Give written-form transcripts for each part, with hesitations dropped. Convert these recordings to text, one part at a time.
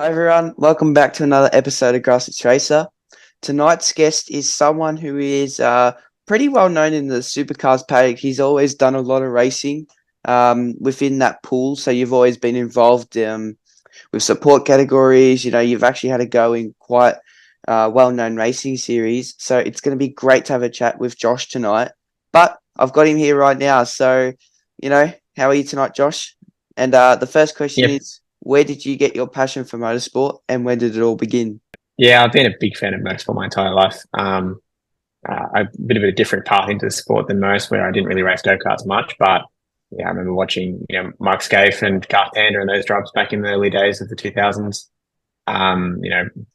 Hi everyone, welcome back to another episode of Grassroots Racer. Tonight's guest is someone who is pretty well known in the supercars paddock. He's always done a lot of racing within that pool, so you've always been involved with support categories. You know, you've actually had a go in quite well-known racing series, so it's going to be great to have a chat with Josh tonight. But I've got him here right now, so how are you tonight, Josh? And the first question Yep. is, where did you get your passion for motorsport and when did it all begin? Yeah, I've been a big fan of motorsport my entire life. A bit of a different path into the sport than most, where I didn't really race go-karts much. But yeah, I remember watching, Mike Scaife and Garth Tander and those drivers back in the early days of the 2000s.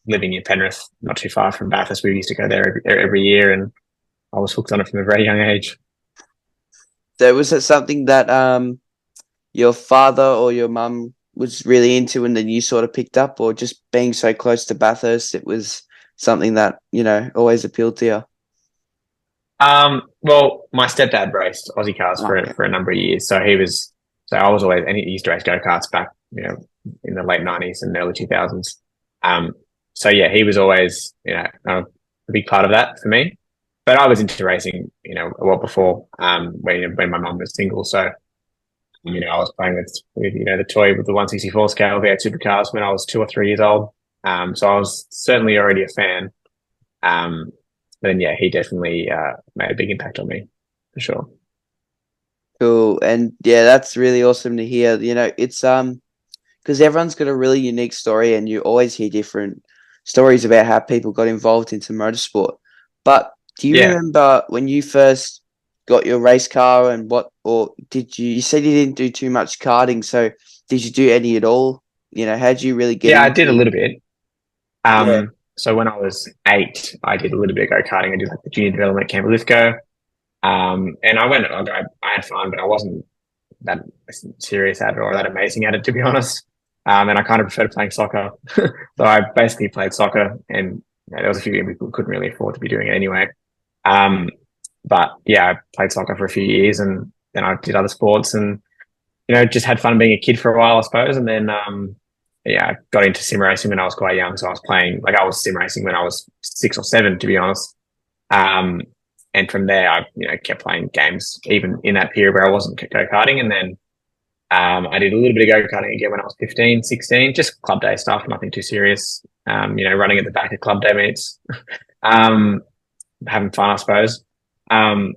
Living in Penrith, not too far from Bathurst, we used to go there every year, and I was hooked on it from a very young age. So was it something that your father or your mum was really into and then you sort of picked up, or just being so close to Bathurst, it was something that, always appealed to you? Well, my stepdad raced Aussie cars Oh, for okay. for a number of years, so I was always, and he used to race go-karts back, in the late 90s and early 2000s. Um, so yeah, he was always, a big part of that for me. But I was into racing, a lot before, when my mum was single. So, I was playing with the toy with the 164 scale V8 supercars when I was 2 or 3 years old. So I was certainly already a fan. Um, but then yeah, he definitely made a big impact on me for sure. Cool. And yeah, that's really awesome to hear. It's because everyone's got a really unique story and you always hear different stories about how people got involved into motorsport. But do you Yeah, remember when you first got your race car and or you said you didn't do too much karting, so did you do any at all? How did you really get yeah, I did a into? little bit. Yeah. So when I was 8, I did a little bit of go-karting. I did like the junior development camp at Lithgow. And I had fun, but I wasn't that serious at it or that amazing at it, to be honest. And I kind of preferred playing soccer. So I basically played soccer, and there was a few games we couldn't really afford to be doing it anyway. Um, but yeah, I played soccer for a few years, and then I did other sports, and just had fun being a kid for a while, I suppose. And then yeah, I got into sim racing when I was quite young. So I was sim racing when I was 6 or 7, to be honest. Um, and from there, I kept playing games even in that period where I wasn't go karting. And then I did a little bit of go karting again when I was 15, 16, just club day stuff, nothing too serious. Running at the back of club day meets, um, having fun, I suppose. Um,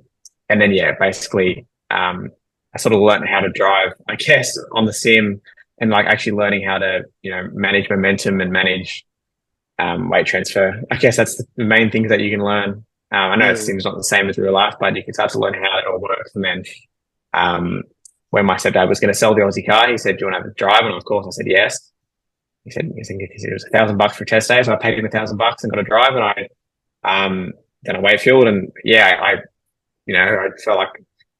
and then yeah, basically, I sort of learned how to drive, I guess, on the sim, and like actually learning how to manage momentum and manage weight transfer. I guess that's the main things that you can learn. I know it Yeah. seems not the same as real life, but you can start to learn how it all works. And then um, when my stepdad was going to sell the Aussie car, he said, "Do you want to have a drive?" And of course, I said yes. He said it was $1,000 for a test day, so I paid him $1,000 and got a drive. And then a Wakefield, and yeah, I felt like,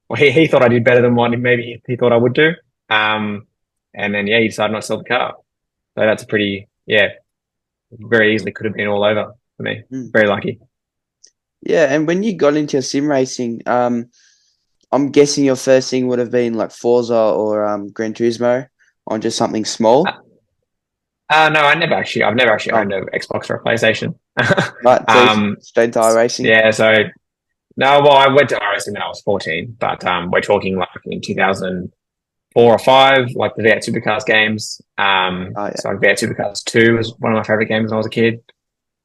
well, he thought I did better than what maybe he thought I would do. Um, and then yeah, he decided not to sell the car. So that's a pretty, yeah, very easily could have been all over for me. Mm. Very lucky. Yeah, and when you got into sim racing, I'm guessing your first thing would have been like Forza or Gran Turismo on just something small. Uh, no, I've never actually Oh, owned an Xbox or a PlayStation. right. So um, straight to iRacing. yeah, so no, well, I went to RSM when I was 14, but we're talking like in 2004 or 5, like the V8 Supercars games. Oh yeah. So like V8 Supercars 2 was one of my favorite games when I was a kid.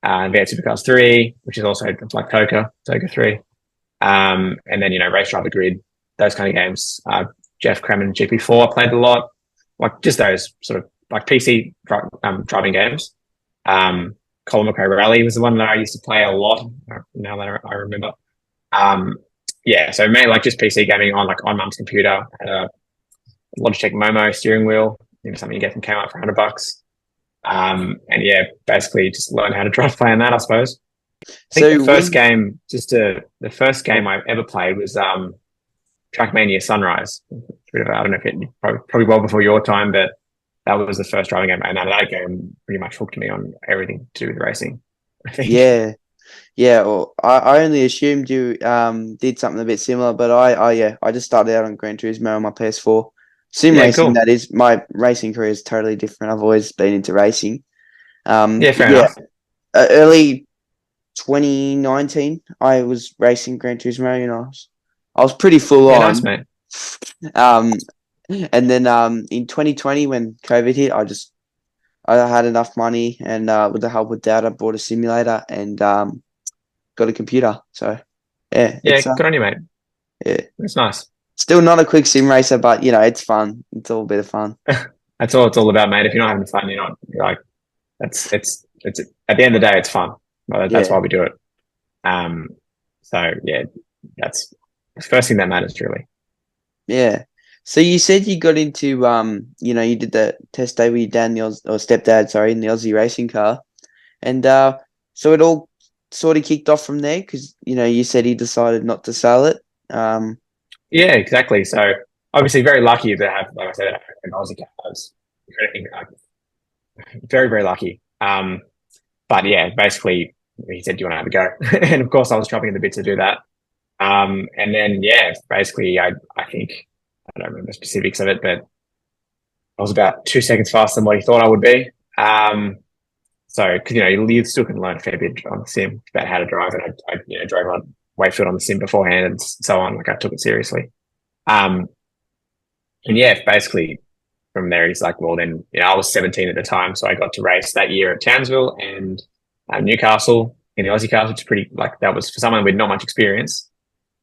V8 Supercars 3, which is also like Toka 3. And then, Race Driver Grid, those kind of games. Jeff Crammond GP4, I played a lot. Like just those sort of like PC driving games. Colin McRae Rally was the one that I used to play a lot. Now that I remember. Um, yeah, so mainly like just PC gaming on mum's computer. I had a Logitech Momo steering wheel, something you get from Kmart for $100. And yeah, basically just learn how to drive playing that, I suppose. I think So when the first game I ever played was Trackmania Sunrise. I don't know if it probably well before your time, but that was the first driving game, and that game pretty much hooked me on everything to do with racing. I think. yeah, yeah, well, I only assumed you did something a bit similar, but I just started out on Gran Turismo on my PS4. Sim Yeah, racing, cool. that is, my racing career is totally different. I've always been into racing. Yeah, fair Yeah, enough. early 2019, I was racing Gran Turismo, and I was pretty full Yeah, on. nice, mate. Um, and then in 2020 when COVID hit, I had enough money, and with the help of Dad, I bought a simulator and got a computer. So yeah, Yeah, good on you, mate. yeah, It's nice. still not a quick sim racer, but it's fun. It's all a bit of fun. That's all it's all about, mate. If you're not having fun, you're like, it's at the end of the day, it's fun. Well, that's Yeah, why we do it. Um, so yeah, that's the first thing that matters, really. yeah. So you said you got into you did the test day with your dad and or stepdad, sorry, in the Aussie racing car, and so it all sort of kicked off from there because you said he decided not to sell it. Um, Yeah, exactly. So obviously, very lucky to have, like I said, an Aussie cat. I was very, very lucky. But yeah, basically, he said, "Do you want to have a go?" And of course, I was chopping at the bit to do that. And then yeah, basically, I think I don't remember the specifics of it, but I was about 2 seconds faster than what he thought I would be. So, because you still can learn a fair bit on the sim about how to drive, and I drove on Wakefield on the sim beforehand and so on. Like I took it seriously. Um, and yeah, basically from there, he's like, well, then I was 17 at the time, so I got to race that year at Townsville and Newcastle in the Aussie cars, which is pretty like that was for someone with not much experience.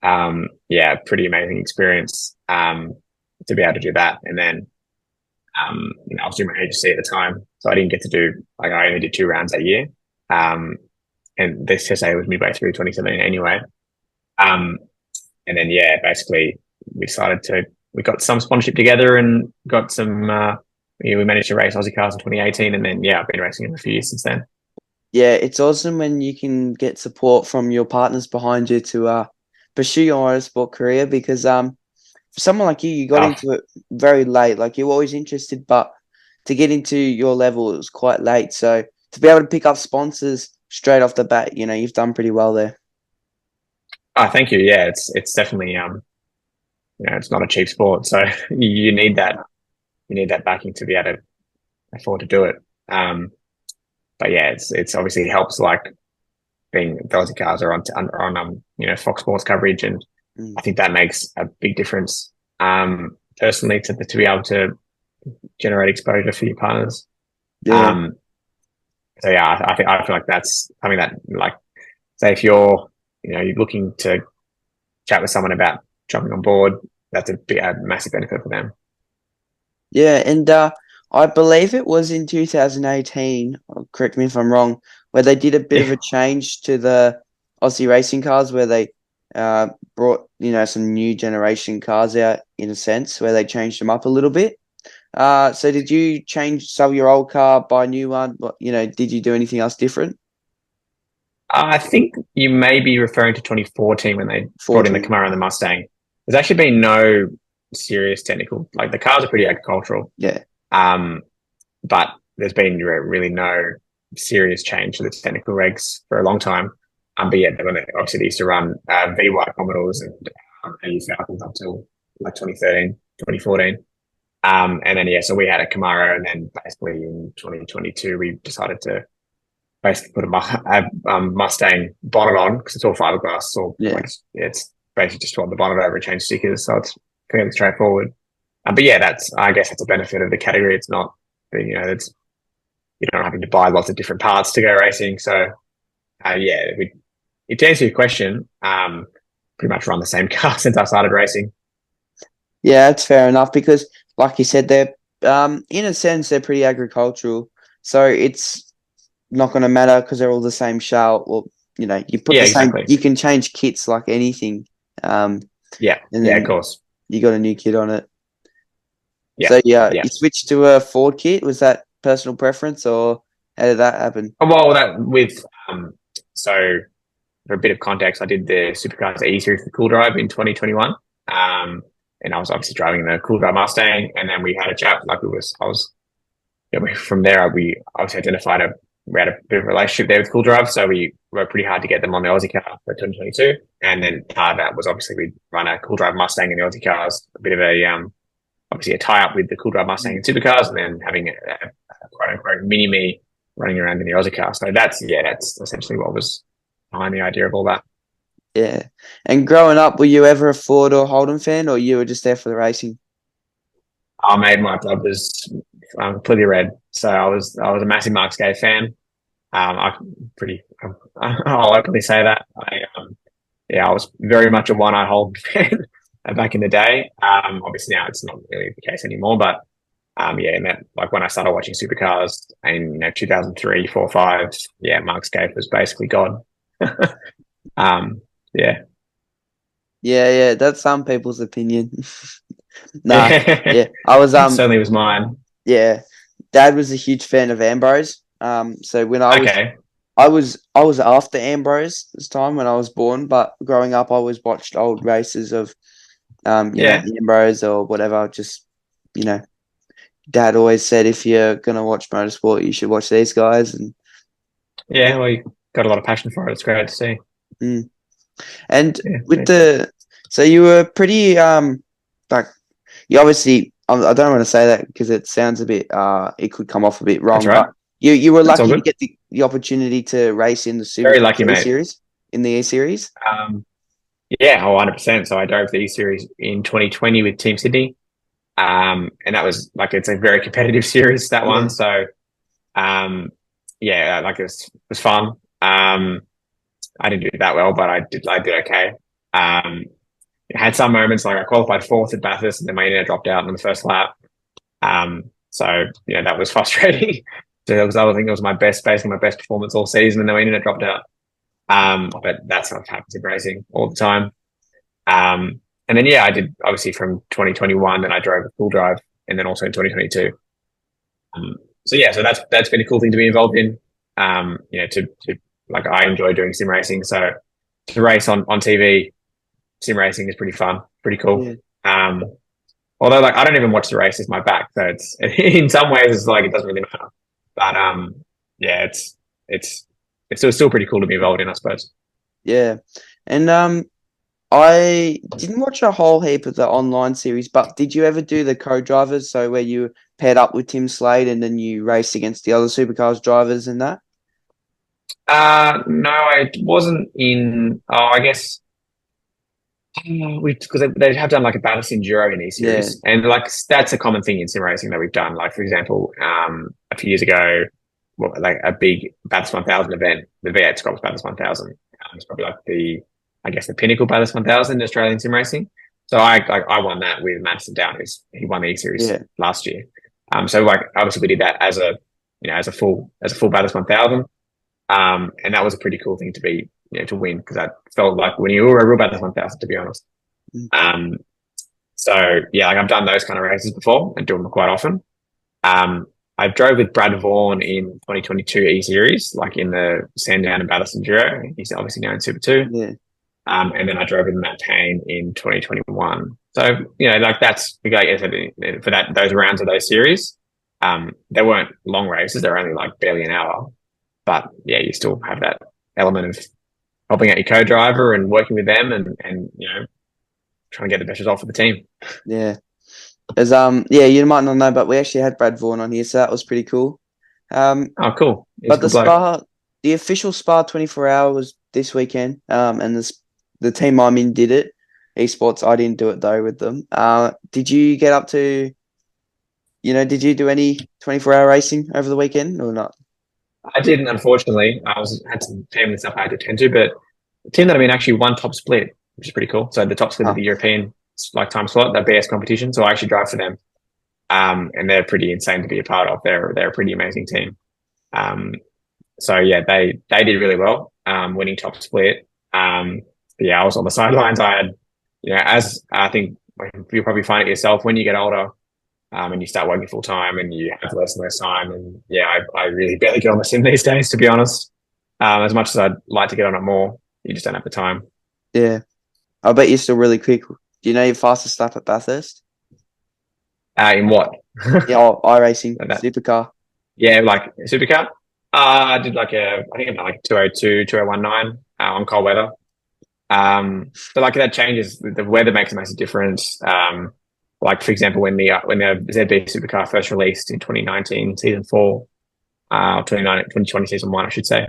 Yeah, pretty amazing experience to be able to do that, and then I was doing my agency at the time, so I didn't get to do like I only did 2 rounds that year. Um, and this TSA was midway through 2017 anyway. Um, and then yeah, basically we got some sponsorship together and got some. We managed to race Aussie cars in 2018, and then yeah, I've been racing in a few years since then. yeah, it's awesome when you can get support from your partners behind you to pursue your motorsport career because for someone like you got Oh, into it very late. Like you're always interested, but to get into your level, it was quite late. So to be able to pick up sponsors straight off the bat, you've done pretty well there. thank you. Yeah, it's definitely it's not a cheap sport, so you need that backing to be able to afford to do it. But yeah, it's obviously helps like being the Aussie cars are on Fox Sports coverage, and Mm. I think that makes a big difference. Personally, to be able to generate exposure for your partners. Yeah. Um, so yeah, I feel like that's something that like say if you're looking to chat with someone about jumping on board, that's a massive benefit for them. Yeah, and I believe it was in 2018, correct me if I'm wrong, where they did a bit of Yeah, a change to the Aussie racing cars where they brought, some new generation cars out in a sense, where they changed them up a little bit. So did you sell your old car, buy a new one? Did you do anything else different? I think you may be referring to 2014 when they brought in the 14. Camaro and the Mustang. There's actually been no serious technical, like the cars are pretty agricultural, Yeah. um, but there's been really no serious change to the technical regs for a long time. But yeah, obviously they used to run VY Commodores and AU Falcons up till like 2013, 2014. And then yeah, so we had a Camaro, and then basically in 2022 we decided to basically put a Mustang bonnet on because it's all fiberglass. So Yeah. like it's basically just swap the bonnet over and change stickers. So it's fairly straightforward. But yeah, I guess that's a benefit of the category. It's not it's you're not having to buy lots of different parts to go racing. So yeah, to answer your question, pretty much run the same car since I started racing. Yeah, that's fair enough because, like you said, they're in a sense they're pretty agricultural, so it's not going to matter because they're all the same shell. Well, you put Yeah, the same. exactly. You can change kits like anything, um, Yeah, and yeah, of then course. you got a new kit on it. Yeah, So yeah, yeah. you switched to a Ford kit. Was that personal preference, or how did that happen? Well, that with so for a bit of context, I did the Supercars E Series for Cooldrive in 2021. And I was obviously driving the Cooldrive Mustang, and then we had a chat. Like I was from there. We obviously identified we had a bit of a relationship there with Cooldrive, so we worked pretty hard to get them on the Aussie car for 2022. And then part of that was obviously we run a Cooldrive Mustang in the Aussie cars, a bit of a obviously a tie up with the Cooldrive Mustang Mm. and Supercars, and then having a quote unquote mini me running around in the Aussie car. So that's essentially what was behind the idea of all that. Yeah. And growing up, were you ever a Ford or Holden fan, or you were just there for the racing? I made my blood was completely red, so I was a massive Mark Skate fan. I pretty I'll openly say that. I was very much a one-eye Holden fan back in the day. Obviously now it's not really the case anymore, but and that, like when I started watching supercars in 2003, 4, 5, Mark Skate was basically God. um, yeah, Yeah, that's some people's opinion. Nah, yeah, yeah. I was certainly was mine. yeah. Dad was a huge fan of Ambrose. So when Okay, I was after Ambrose this time when I was born, but growing up I always watched old races of yeah, Ambrose or whatever. Just, you know, Dad always said if you're gonna watch motorsport, you should watch these guys. And yeah. Well, you got a lot of passion for it. It's great to see. mm. And Yeah, with so you were pretty like you obviously I don't want to say that because it sounds a bit it could come off a bit that's wrong, right. but you were That's all lucky to good. get the opportunity to race in the Very Supercars lucky, E mate. Series in the E Series. Yeah, 100%. So I drove the E Series in 2020 with Team Sydney. And that was like, it's a very competitive series, that one. Yeah, So, like it was fun. I didn't do that well, but I did okay. Um, had some moments like I qualified fourth at Bathurst and then my internet dropped out in the first lap. That was frustrating. So I think it was basically my best performance all season, and then my internet dropped out. But that's what happens in racing all the time. And then I did obviously from 2021. Then I drove a Cooldrive, and then also in 2022. So that's been a cool thing to be involved in. To like I enjoy doing sim racing, so to race on TV, sim racing is pretty fun, pretty cool. yeah, Um, Although like I don't even watch the races my back, so it's in some ways it's like it doesn't really matter. But yeah, it's it's still pretty cool to be involved in, I suppose. yeah. And I didn't watch a whole heap of the online series, but did you ever do the co-drivers? So where you paired up with Tim Slade and then you race against the other supercars drivers and that? No, I wasn't in. Oh, I guess we because they have done like a Baddest Enduro in Yeah, E-Series, and like that's a common thing in sim racing that we've done. Like for example, a few years ago, like a big Baddest 1000 event, the V8 Scops Baddest 1000. It's probably like I guess the pinnacle Baddest 1000 in Australian sim racing. So I won that with Madison Down, he won the E-Series yeah, last year. So like obviously we did that as a as a full Baddest 1000. And that was a pretty cool thing to be, to win because that felt like when you were a real Bathurst 1000, to be honest. mm, Um, like I've done those kind of races before and do them quite often. Um, I drove with Brad Vaughan in 2022 E Series, like in the Sandown and Bathurst Enduro. He's obviously now in Super 2. yeah, And then I drove with Matt Payne in 2021. So, like that's, like I said, for those rounds of those series, they weren't long races. They were only like barely an hour. But you still have that element of helping out your co-driver and working with them and trying to get the best result for the team. yeah. As you might not know, but we actually had Brad Vaughan on here, so that was pretty cool. Oh, cool. He's a But good bloke. the official Spa 24 hour was this weekend. And the team I'm in did it. Esports, I didn't do it though with them. Did you get up to, did you do any 24-hour racing over the weekend or not? I didn't, unfortunately. Had some family stuff I had to attend to, but the team that I'm in actually won top split, which is pretty cool. So the top split of Oh, the European like time slot, that BS competition. So I actually drive for them. And they're pretty insane to be a part of. They're a pretty amazing team. Um, they did really well, winning top split. I was on the sidelines. I had, as I think you'll probably find it yourself when you get older, and you start working full time and you have less and less time. And I really barely get on the sim these days, to be honest. As much as I'd like to get on it more, you just don't have the time. yeah. I bet you're still really quick. Do you know your fastest lap at Bathurst? In what? Yeah, iRacing, Like that. supercar. Yeah, like supercar. I did I think about like 202, 2019 on cold weather. But like that changes. The weather makes a massive difference. Like for example, when the ZB supercar first released in 2019, season 4, 2020 season one, I should say.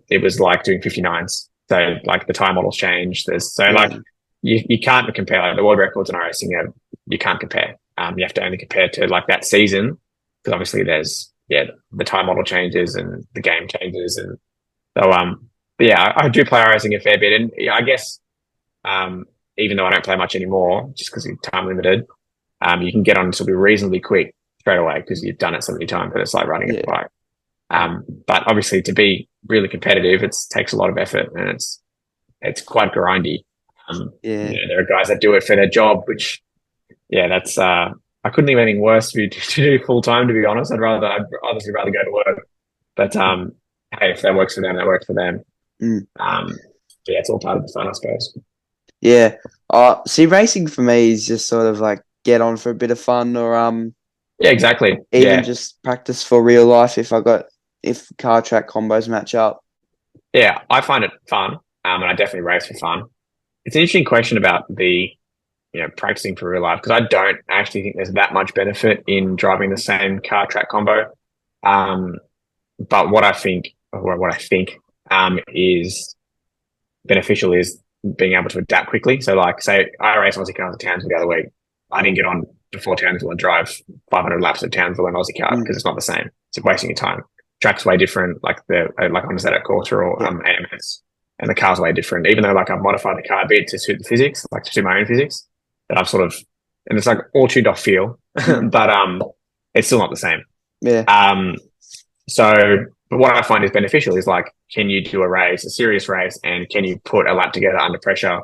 It was like doing 59s. So like the time models changed. Like you can't compare like the world records in racing. You can't compare. You have to only compare to like that season because obviously there's the time model changes and the game changes and so but yeah, I do play racing a fair bit and yeah, I guess even though I don't play much anymore just because it's time limited, you can get on to be reasonably quick straight away because you've done it so many times that it's like riding a bike. But obviously to be really competitive, it takes a lot of effort and it's quite grindy. There are guys that do it for their job, which that's I couldn't think of anything worse to do full time. To be honest, I'd obviously rather go to work. But hey, if that works for them, that works for them. It's all part of the fun, I suppose. Yeah. See, racing for me is just sort of like get on for a bit of fun, or yeah, exactly. Even just practice for real life if car track combos match up. Yeah, I find it fun, and I definitely race for fun. It's an interesting question about the practicing for real life because I don't actually think there's that much benefit in driving the same car track combo. But what I think is beneficial is being able to adapt quickly. So like say I race Aussie cars at Townsville the other week. I didn't get on before Townsville and drive 500 laps at Townsville and Aussie car because it's not the same. It's wasting your time. Track's way different, like on the Corsa or AMS, and the car's way different. Even though like I've modified the car a bit to suit the physics, like to suit my own physics, that I've sort of, and it's like all tuned off feel, but it's still not the same. Yeah. But what I find is beneficial is like, can you do a serious race, and can you put a lap together under pressure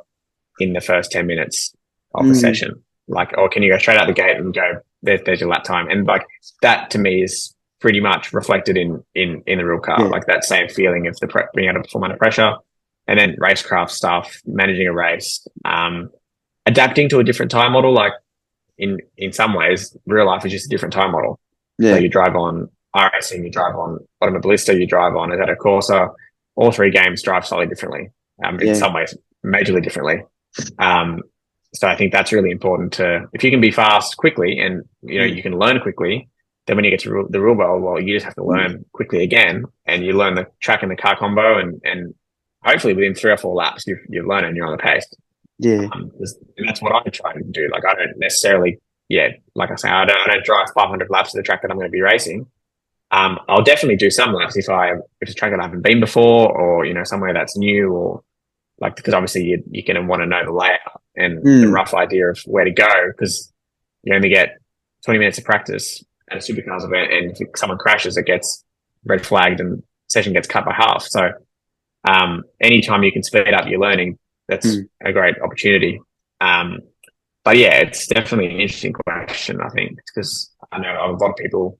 in the first 10 minutes of the session? Like, or can you go straight out the gate and go, there's your lap time? And like that to me is pretty much reflected in the real car, like that same feeling of being able to perform under pressure, and then racecraft stuff, managing a race, adapting to a different time model. Like in some ways, real life is just a different time model. Yeah. So you drive on iRacing, you drive on Automobilista, you drive on a Corsa. All three games drive slightly differently. In some ways, majorly differently. So I think that's really important if you can be fast quickly and you can learn quickly, then when you get to the real world, well, you just have to learn quickly again, and you learn the track and the car combo, and hopefully within 3 or 4 laps you learn and you're on the pace. Yeah, and that's what I try to do. Like I don't necessarily, like I say, I don't drive 500 laps to the track that I'm going to be racing. I'll definitely do some laps if it's a track that I haven't been before, or somewhere that's new, or like because obviously you're going to want to know the layout and the rough idea of where to go, because you only get 20 minutes of practice at a supercars event, and if someone crashes, it gets red flagged and session gets cut by half. So anytime you can speed up your learning, that's a great opportunity. But yeah, it's definitely an interesting question, I think, because I know a lot of people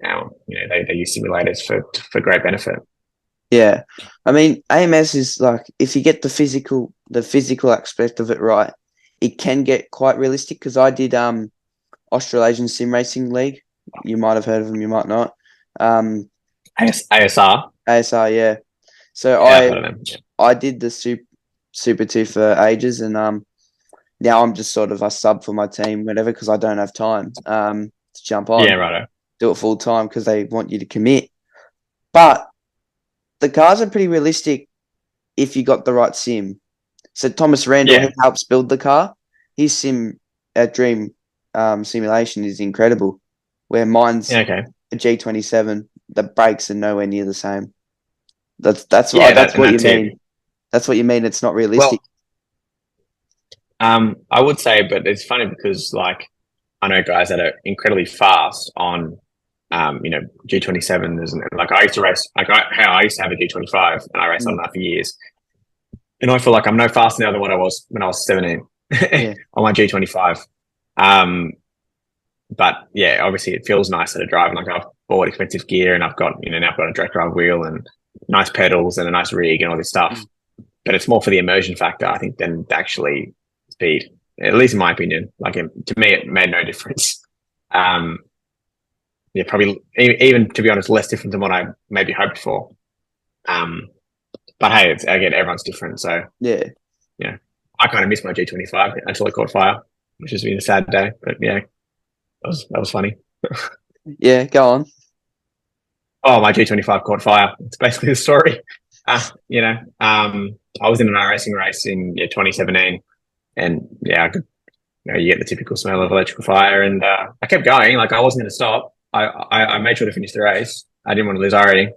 now, they use simulators for great benefit. Yeah. I mean, AMS is like, if you get the physical aspect of it right, it can get quite realistic, because I did Australasian Sim Racing League. You might have heard of them, you might not. ASR. ASR, yeah. So I did the Super 2 for ages, and now I'm just sort of a sub for my team, whatever, because I don't have time to jump on. Yeah, righto. Do it full time because they want you to commit. But the cars are pretty realistic if you got the right sim. So Thomas Randall, who helps build the car, his dream simulation is incredible. Where mine's a G27, the brakes are nowhere near the same. That's what you mean. That's what you mean. It's not realistic. Well, I would say, but it's funny because like I know guys that are incredibly fast on G27s, and like I used to race, like I used to have a G25 and I raced on that for years. And I feel like I'm no faster now than what I was when I was 17 on my G25. But yeah, obviously it feels nicer to drive. And like I've bought expensive gear, and I've got, now I've got a direct drive wheel and nice pedals and a nice rig and all this stuff. But it's more for the immersion factor, I think, than actually speed, at least in my opinion. Like to me, it made no difference. Probably even, to be honest, less different than what I maybe hoped for. But hey, again, everyone's different. So I kind of missed my G25 until it caught fire, which has been a sad day. But yeah, that was funny. Yeah, go on. Oh, my G25 caught fire. It's basically the story. I was in an iRacing race in 2017, and yeah, you get the typical smell of electrical fire, and I kept going. Like I wasn't going to stop. I made sure to finish the race. I didn't want to lose already.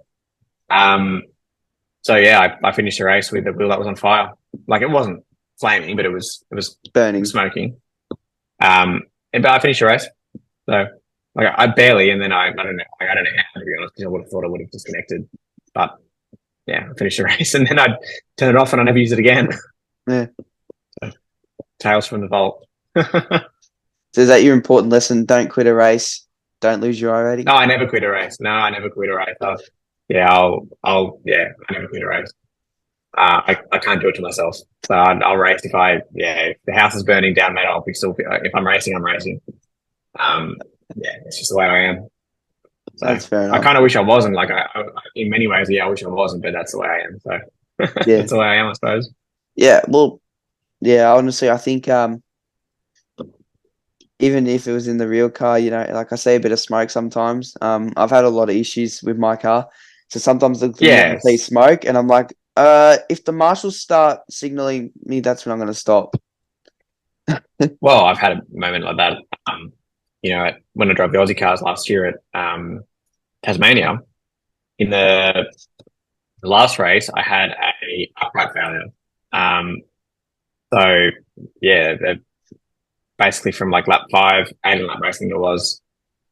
So yeah, I finished the race with the wheel that was on fire. Like it wasn't flaming, but it was Burning. smoking. But I finished the race. So like I barely, and then I don't know, I don't know how, to be honest, because I would have thought I would have disconnected. But yeah, I finished the race, and then I'd turn it off, and I never used it again. Yeah. So, tales from the vault. So is that your important lesson? Don't quit a race. Don't lose your iRating. No, I never quit a race. No, I never quit a race. I never quit a race. I can't do it to myself. So I'll race if the house is burning down, mate, I'll be still, if I'm racing, I'm racing. It's just the way I am. So That's fair enough. I kind of wish I wasn't. Like in many ways, I wish I wasn't, but that's the way I am. So Yeah. that's the way I am, I suppose. Yeah. Well, yeah, honestly, I think even if it was in the real car, like I see a bit of smoke sometimes. I've had a lot of issues with my car. So sometimes I see smoke and I'm like, if the marshals start signaling me, that's when I'm gonna stop. Well, I've had a moment like that. When I drove the Aussie cars last year at Tasmania, in the last race, I had a upright failure. So yeah, basically from like lap 5, 8 lap racing it was.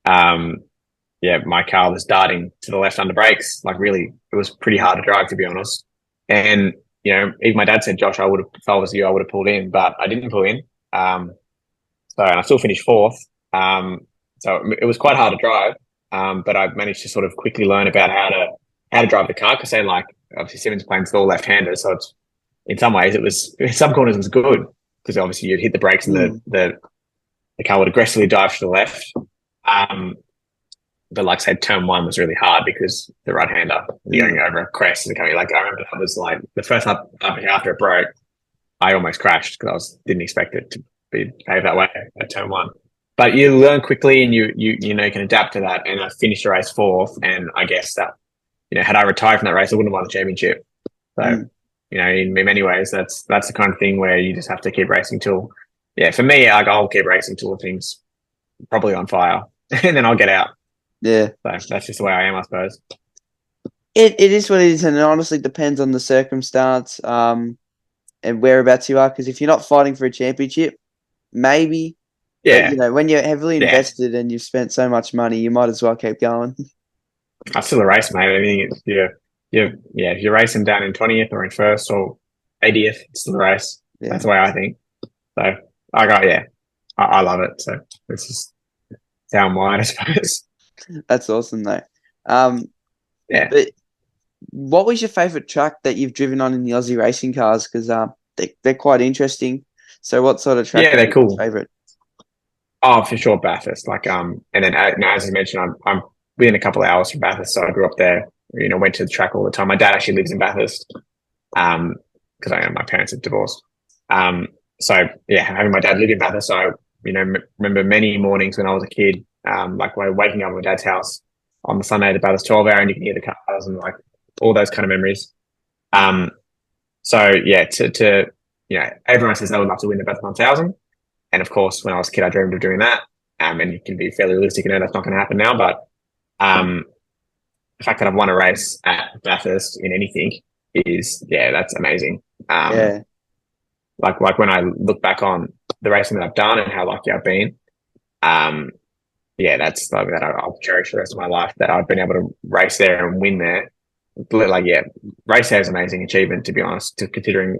My car was darting to the left under brakes. Like really, it was pretty hard to drive, to be honest. And even my dad said, Josh, if I was you, I would have pulled in, but I didn't pull in. And I still finished 4th. So it was quite hard to drive. But I managed to sort of quickly learn about how to drive the car, because then like obviously Simmons playing with all left-handers, so it's in some ways in some corners it was good, because obviously you'd hit the brakes and the car would aggressively dive to the left. But like I said, turn 1 was really hard because the right-hander going over a crest and coming. Like I remember that was like the first up after it broke, I almost crashed because didn't expect it to behave that way at turn 1. But you learn quickly, and you can adapt to that. And I finished the race 4th, and I guess that had I retired from that race, I wouldn't have won the championship. So in many ways, that's the kind of thing where you just have to keep racing till. Yeah, for me, I'll keep racing till the thing's probably on fire, and then I'll get out. Yeah. So that's just the way I am, I suppose. It is what it is, and it honestly depends on the circumstance and whereabouts you are. Because if you're not fighting for a championship, maybe. Yeah. But, when you're heavily invested and you've spent so much money, you might as well keep going. That's still a race, mate. I mean, if you're racing down in 20th or in 1st or 80th, it's still a race. Yeah. That's the way I think. So I love it. So it's just down wide, I suppose. That's awesome, though. But what was your favourite track that you've driven on in the Aussie racing cars? Because they're quite interesting. So what sort of track? Yeah, they're cool. Favourite? Oh, for sure, Bathurst. Like and then as you mentioned, I'm within a couple of hours from Bathurst, so I grew up there. Went to the track all the time. My dad actually lives in Bathurst, because my parents are divorced. So yeah, having my dad live in Bathurst, so I remember many mornings when I was a kid, like waking up at my dad's house on the Sunday, the Bathurst 12 hour, and you can hear the cars and like all those kind of memories. So yeah, to everyone says they would love to win the Bathurst 1000. And of course, when I was a kid, I dreamed of doing that. And you can be fairly realistic and know that's not going to happen now. But the fact that I've won a race at Bathurst in anything is, that's amazing. Like when I look back on the racing that I've done and how lucky I've been, that's something that I'll cherish the rest of my life, that I've been able to race there and win there. Race there is an amazing achievement, to be honest, considering,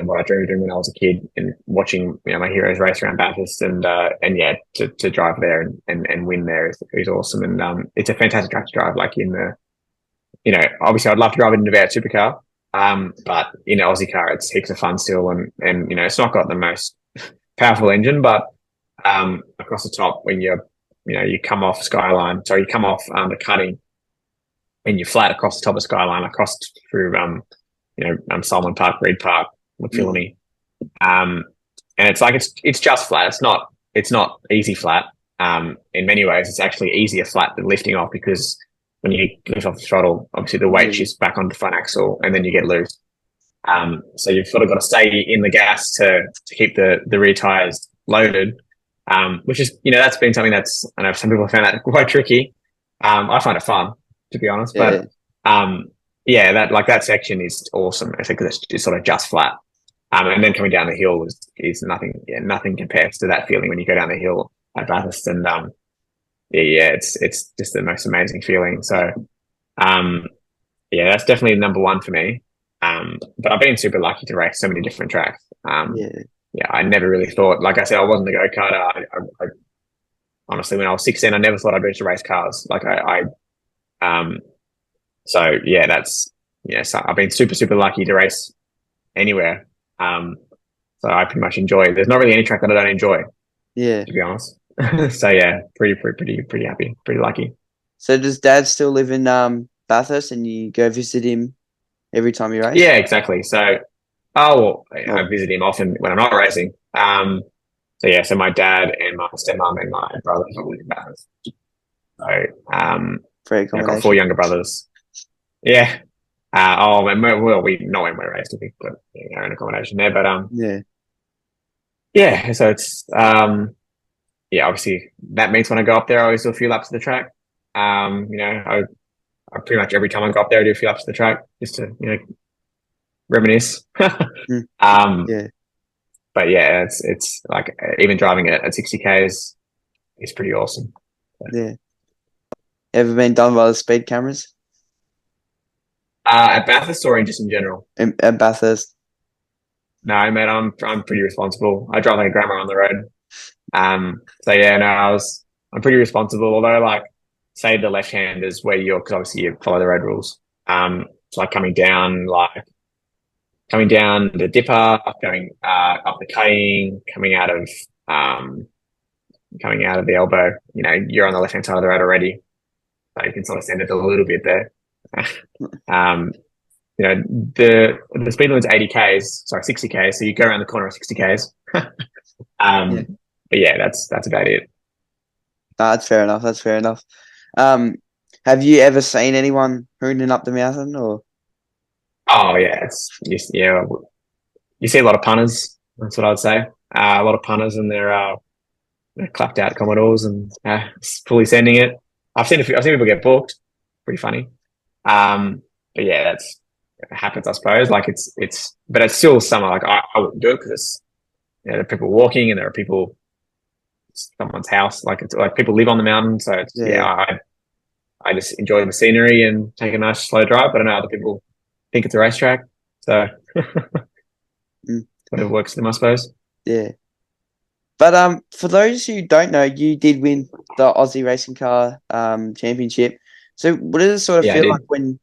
what I dreamed of doing when I was a kid, and watching, my heroes race around Bathurst, and to drive there and win there is awesome. And it's a fantastic track to drive. Like obviously I'd love to drive it in a V8 supercar. But in an Aussie car, it's heaps of fun still. And it's not got the most powerful engine, but across the top, when you come off you come off the cutting, and you're flat across the top of Skyline, across through Solomon Park, Reed Park, McPhillany. And it's like it's just flat. It's not easy flat. in many ways, it's actually easier flat than lifting off, because when you lift off the throttle, obviously the weight shifts back onto the front axle and then you get loose. So you've sort of got to stay in the gas to keep the rear tires loaded, which is, that's been something that's, I know some people have found that quite tricky. I find it fun, to be honest, but yeah, that section is awesome. I think it's sort of just flat. And then coming down the hill is nothing. Yeah, nothing compares to that feeling when you go down the hill at Bathurst, and it's just the most amazing feeling. So, yeah, that's definitely number one for me. But I've been super lucky to race so many different tracks. Yeah, I never really thought, like I said, I wasn't a go-karter. I honestly, when I was 16, I never thought I'd reach to race cars. So yeah, so I've been super, super lucky to race anywhere. So I pretty much enjoy it. There's not really any track that I don't enjoy. Yeah. To be honest. So yeah, pretty happy, pretty lucky. So does Dad still live in Bathurst, and you go visit him every time you race? Yeah, exactly. So, I visit him often when I'm not racing. So yeah, so my dad and my stepmom and my brother live in Bathurst. So, I've got 4 younger brothers. Yeah. Well, we not when we're racing, we've got our own accommodation there, but yeah. So it's yeah, obviously that means when I go up there, I always do a few laps of the track. I pretty much every time I go up there, I do a few laps of the track just to reminisce. Yeah. But yeah, it's like even driving it at 60 k's is pretty awesome. Yeah. Ever been done by the speed cameras? At Bathurst or just in general? At Bathurst. No, mate, I'm pretty responsible. I drive like a grandma on the road. So yeah, no, I'm pretty responsible. Although, like, say the left-handers where because obviously you follow the road rules. It's like coming down the dipper, going up the cutting, coming out of the elbow. You're on the left-hand side of the road already, so you can sort of send it a little bit there. The speed limit's 80 k's, sorry, 60 k's. So you go around the corner at 60 k's. But yeah, that's about it. That's fair enough. That's fair enough. Have you ever seen anyone hooning up the mountain, or? Oh yeah, you see a lot of punters. That's what I'd say. A lot of punters, and they're clapped out Commodores and fully sending it. I've seen people get booked. Pretty funny. But yeah, it happens, I suppose. Like but it's still summer. Like I wouldn't do it because it's there are people walking and there are people. Someone's house, like it's like people live on the mountain, so I just enjoy the scenery and take a nice slow drive. But I know other people think it's a racetrack, so whatever works for them, I suppose. Yeah. But for those who don't know, you did win the Aussie Racing Car Championship. So what does it sort of feel like when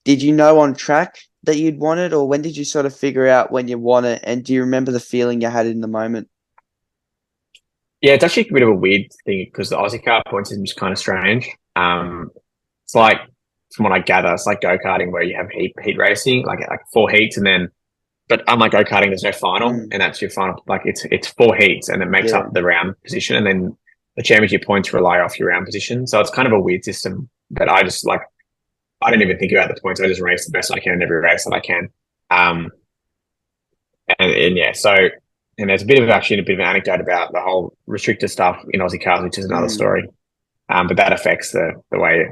did you know on track that you'd won it, or when did you sort of figure out when you won it? And do you remember the feeling you had in the moment? Yeah, it's actually a bit of a weird thing because the Aussie car point system is kind of strange. It's like, from what I gather, it's like go-karting where you have heat racing, like 4 heats, and then, but unlike go-karting, there's no final, and that's your final. Like it's 4 heats, and it makes up the round position, and then the championship points rely off your round position. So it's kind of a weird system. But I just I don't even think about the points. I just race the best I can in every race that I can. And yeah, so. And there's a bit of an anecdote about the whole restricted stuff in Aussie cars, which is another story. But that affects the way,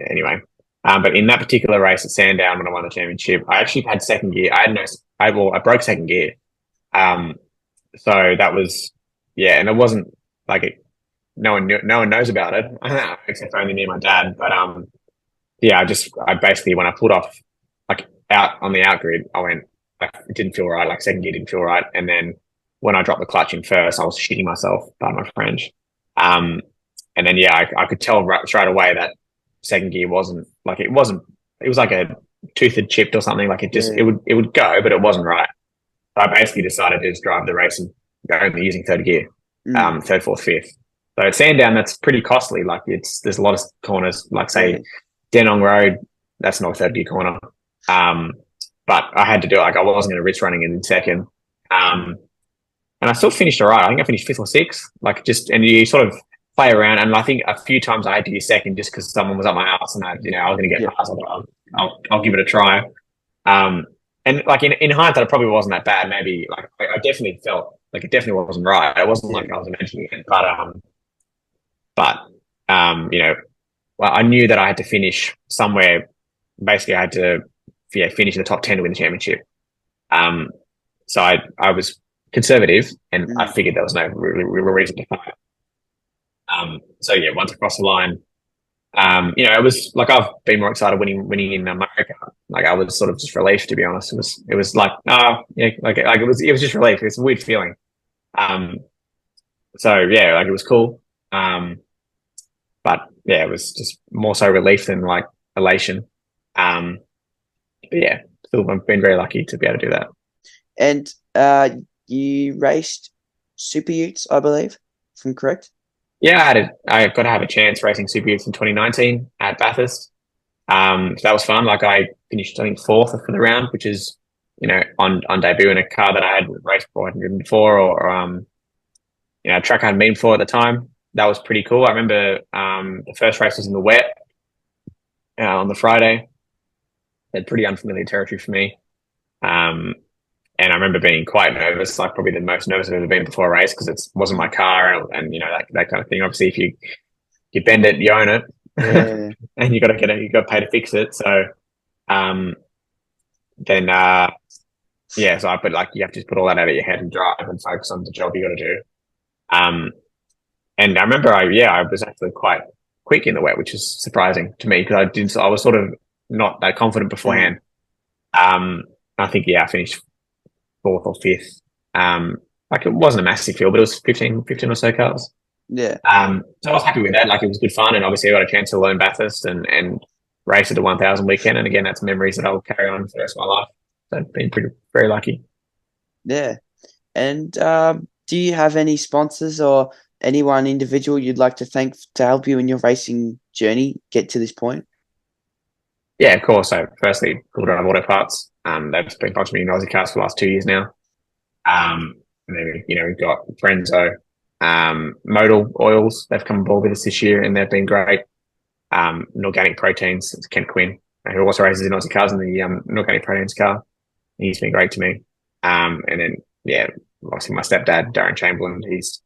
anyway. But in that particular race at Sandown, when I won the championship, I actually had second gear. I broke second gear. So that was, and it wasn't like no one knows about it, except for only me and my dad. But I basically, when I pulled off, like out on the outgrid, I went, it didn't feel right. Like second gear didn't feel right. And then when I dropped the clutch in first, I was shitting myself, pardon my French. And then, I could tell straight away that second gear wasn't, it was like a tooth had chipped or something. Like it would go, but it wasn't right. So I basically decided to just drive the race and go only using third gear, third, fourth, fifth. So at Sandown, that's pretty costly. Like there's a lot of corners, like say Denong Road, that's not a third gear corner. But I had to do it. Like I wasn't going to risk running in second. And I still finished all right. I think I finished 5th or 6th. And you sort of play around. And I think a few times I had to be second just because someone was up my ass and I was going to get Yeah. past. I thought, I'll give it a try. Um, and like in hindsight, it probably wasn't that bad. Maybe like I definitely felt like it definitely wasn't right. It wasn't Yeah. like I was imagining it, but well, I knew that I had to finish somewhere. Basically, I had to finish in the top 10 to win the championship. Um, so I was conservative, and I Mm. figured there was no real reason to fight. So yeah, once across the line, it was like I've been more excited winning in America. Like I was sort of just relieved, to be honest. It was like yeah, like it was just relief. It's a weird feeling. Um, so yeah, like it was cool. But yeah, it was just more so relief than like elation. Um, but yeah, still I've been very lucky to be able to do that. And you raced Super Utes, I believe, if I'm correct. Yeah, I got to have a chance racing Super Youth in 2019 at Bathurst. So that was fun. Like I finished, I think, fourth for the round, which is, on debut in a car that I had raced before, I hadn't driven before, or a track I hadn't been before at the time. That was pretty cool. I remember the first race was in the wet on the Friday. Had pretty unfamiliar territory for me. Um, and I remember being quite nervous, like probably the most nervous I've ever been before a race because it wasn't my car and that kind of thing. Obviously, if you bend it, you own it, Yeah. and you got to get it, you got to pay to fix it. So um, then yeah, so I put like you have to just put all that out of your head and drive and focus on the job you got to do. Um, and I remember I was actually quite quick in the wet, which is surprising to me because I was sort of not that confident Mm. beforehand. I think I finished fourth or fifth. Like it wasn't a massive field, but it was 15 or so cars. Yeah. So I was happy with that. Like it was good fun, and obviously I got a chance to learn Bathurst and race at the 1,000 weekend. And again, that's memories that I'll carry on for the rest of my life. So I've been pretty very lucky. Yeah. And do you have any sponsors or anyone individual you'd like to thank to help you in your racing journey get to this point? Yeah, of course. So firstly, Cooldrive Auto Parts. They've been sponsoring me in Aussie cars for the last 2 years now. And then we've got Frenzo, Modal Oils. They've come aboard with us this year, and they've been great. And Organic Proteins. It's Kent Quinn, who also races in Aussie cars in the Organic Proteins car. He's been great to me. And then obviously my stepdad Darren Chamberlain. He's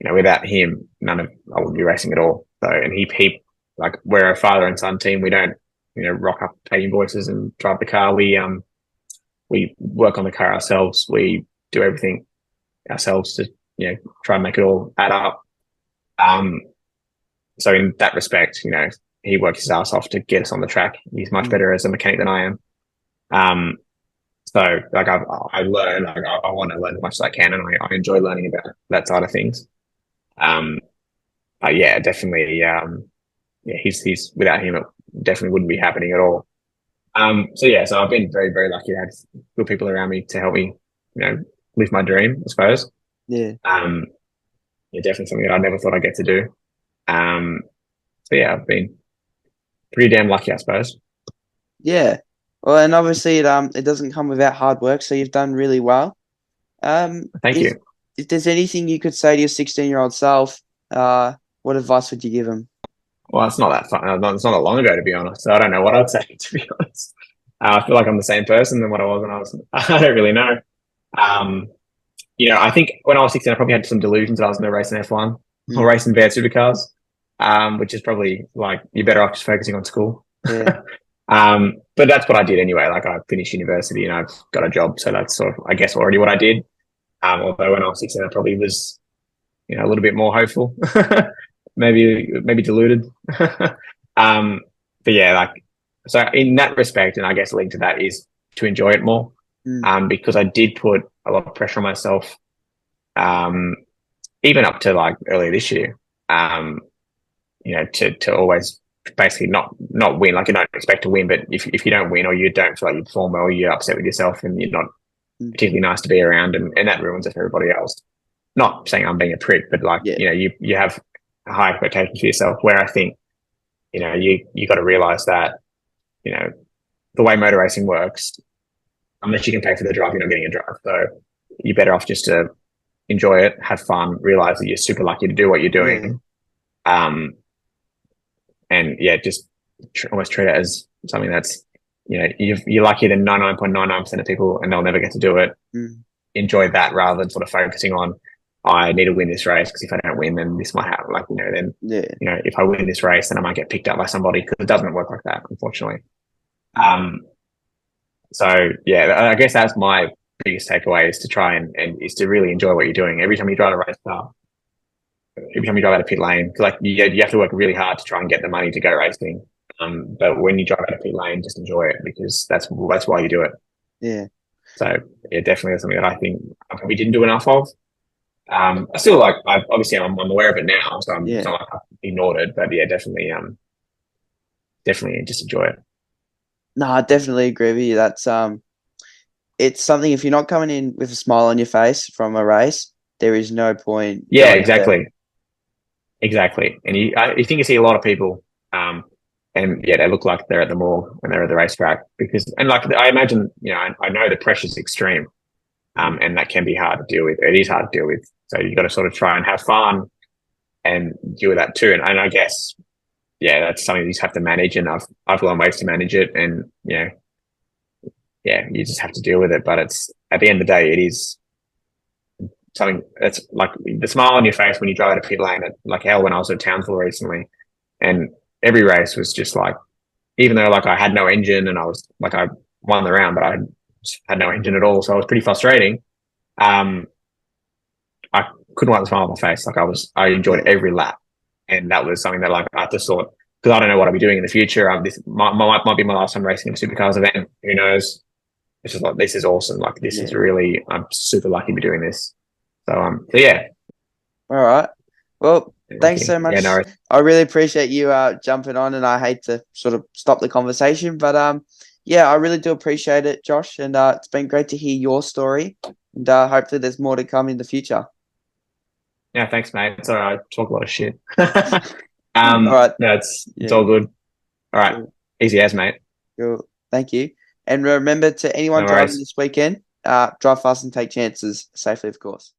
without him, none of I wouldn't be racing at all. So and he like we're a father and son team. We don't rock up, pay invoices, and drive the car. We work on the car ourselves. We do everything ourselves to try and make it all add up. So in that respect, he works his ass off to get us on the track. He's much better as a mechanic than I am. So like I learn, like I want to learn as much as I can, and I enjoy learning about that side of things. But yeah, definitely. He's without him, it definitely wouldn't be happening at all. So I've been very, very lucky to have good people around me to help me, live my dream, I suppose. Yeah. Definitely something that I never thought I'd get to do. So yeah, I've been pretty damn lucky, I suppose. Yeah. Well, and obviously it doesn't come without hard work, so you've done really well. Thank you. If there's anything you could say to your 16-year-old self, what advice would you give him? Well, it's not that fun. It's not that long ago, to be honest. So I don't know what I'd say, to be honest. I feel like I'm the same person than what I was when I was. I don't really know. I think when I was 16, I probably had some delusions that I was going to race in F1 or race in VR supercars, which is probably like you're better off just focusing on school. Yeah. But that's what I did anyway. Like I finished university and I've got a job, so that's sort of, I guess, already what I did. Although when I was 16, I probably was, a little bit more hopeful, maybe deluded. But yeah, like so in that respect, and I guess linked to that is to enjoy it more. Because I did put a lot of pressure on myself, even up to like earlier this year, to always basically not win. Like you don't expect to win, but if you don't win or you don't feel like you perform well, you're upset with yourself and you're not particularly nice to be around, and that ruins it for everybody else. Not saying I'm being a prick, but like you have high expectations for yourself. Where I think you got to realize that the way motor racing works, unless you can pay for the drive, you're not getting a drive. So you're better off just to enjoy it, have fun, realize that you're super lucky to do what you're doing. And yeah, just almost treat it as something that's, you're luckier than 99.99% of people and they'll never get to do it. Mm. Enjoy that rather than sort of focusing on, I need to win this race because if I don't win, then this might happen. Like, then, Yeah. If I win this race, then I might get picked up by somebody because it doesn't work like that, unfortunately. So yeah, I guess that's my biggest takeaway is to try and is to really enjoy what you're doing. Every time you drive a race car, every time you drive out of pit lane, like you have to work really hard to try and get the money to go racing. But when you drive out of pit lane, just enjoy it because that's why you do it. Yeah. So yeah, definitely something that I think I probably didn't do enough of. I still obviously I'm aware of it now, so it's not like I've ignored it, but yeah, definitely just enjoy it. No, I definitely agree with you. That's it's something, if you're not coming in with a smile on your face from a race, there is no point Yeah, going there. exactly. And you think you see a lot of people, and yeah, they look like they're at the mall when they're at the racetrack and like I imagine, I know the pressure's extreme, and that can be hard to deal with. It is hard to deal with. So you've got to sort of try and have fun and deal with that too. And I guess, yeah, that's something you just have to manage. And I've learned ways to manage it. And, yeah, you just have to deal with it. But it's at the end of the day, it is something that's like the smile on your face when you drive out of pit lane at like hell when I was at Townsville recently. And every race was just like, even though like I had no engine and I was like, I won the round, but I had no engine at all. So it was pretty frustrating. I couldn't wipe the smile on my face. Like I enjoyed every lap. And that was something that like I just thought, because I don't know what I'll be doing in the future. This might be my last time racing in a supercars event. Who knows? It's just like, this is awesome. Like this is really, I'm super lucky to be doing this. So yeah. All right. Well, thanks so much. Yeah, no, I really appreciate you jumping on, and I hate to sort of stop the conversation, but yeah, I really do appreciate it, Josh, and it's been great to hear your story, and hopefully there's more to come in the future. yeah, thanks, mate. It's all right. I talk a lot of shit. All right. No, it's all good. All right. Cool. Easy as, mate. Cool. Thank you. And remember, to anyone No driving worries. this weekend, drive fast and take chances safely, of course.